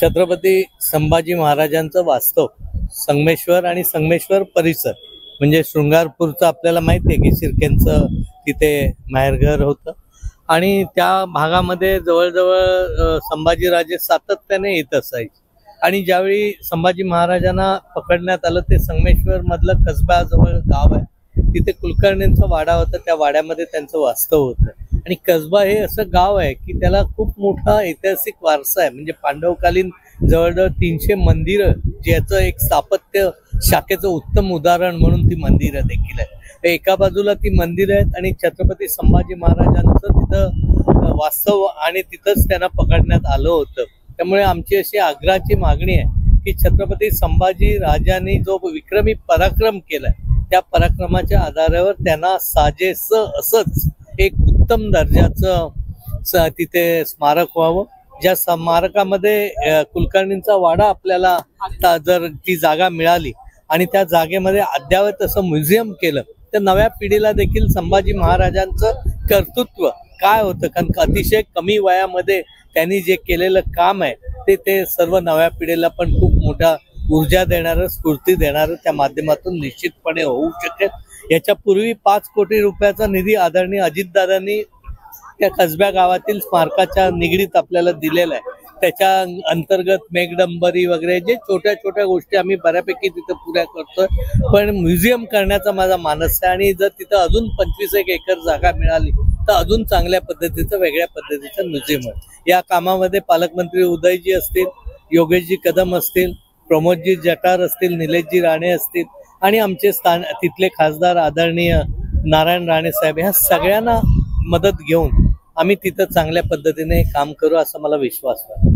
छत्रपती संभाजी महाराजांचं वास्तव संगमेश्वर आणि संगमेश्वर परिसर म्हणजे शृंगारपूरचं आपल्याला माहिती आहे की शिर्केंचं तिथे माहेरघर होतं आणि त्या भागामध्ये जवळजवळ संभाजीराजे सातत्याने येत असायचे आणि ज्यावेळी संभाजी महाराजांना पकडण्यात आलं ते संगमेश्वर मधलं कसबाजवळ गाव आहे, तिथे कुलकर्णींचा वाडा होता, त्या वाड्यामध्ये त्यांचं वास्तव होतं आणि कसबा हे असं गाव आहे की त्याला खूप मोठा ऐतिहासिक वारसा आहे. म्हणजे पांडवकालीन जवळजवळ 300 मंदिरं ज्याचं एक स्थापत्य शाखेचं उत्तम उदाहरण म्हणून ती मंदिरं देखील आहे. एका बाजूला ती मंदिरं आहेत आणि छत्रपती संभाजी महाराजांचं तिथं वास्तव आणि तिथंच त्यांना पकडण्यात आलं होतं. त्यामुळे आमची अशी आग्रहाची मागणी आहे की छत्रपती संभाजी राजांनी जो विक्रमी पराक्रम केलाय त्या पराक्रमाच्या आधारावर त्यांना साजेस असंच एक उत्तम दर्जाचं तिथे स्मारक व्हावं. ज्या स्मारकामध्ये कुलकर्णींचा वाडा आपल्याला जर ती जागा मिळाली आणि त्या जागेमध्ये अद्यावत असं म्युझियम केलं तर नव्या पिढीला देखील संभाजी महाराजांचं कर्तृत्व काय होतं, कारण अतिशय कमी वयामध्ये त्यांनी जे केलेलं काम आहे ते सर्व नव्या पिढीला पण खूप मोठा ऊर्जा देणारं स्फूर्ती देणारं त्या माध्यमातून निश्चितपणे होऊ शकेल. याच्यापूर्वी 5 कोटी रुपयाचा निधी आदरणीय अजितदादांनी त्या कसब्या गावातील स्मारकाच्या निगडीत आपल्याला दिलेला आहे. त्याच्या अंतर्गत मेघडंबरी वगैरे जे छोट्या छोट्या गोष्टी आम्ही बऱ्यापैकी तिथं पुऱ्या करतोय, पण म्युझियम करण्याचा माझा मानस आहे आणि जर तिथं अजून 25 एकर जागा मिळाली तर अजून चांगल्या पद्धतीचं वेगळ्या पद्धतीचं म्युझियम आहे. या कामामध्ये पालकमंत्री उदयजी असतील, योगेशजी कदम असतील, प्रमोदजी जटार असतील, निलेशजी राणे असतील आणि आमचे तिथले खासदार आदरणीय नारायण राणे साहेब, ह्या सगळ्यांना मदत घेऊन आम्ही तिथं चांगल्या पद्धतीने काम करू असा मला विश्वास आहे.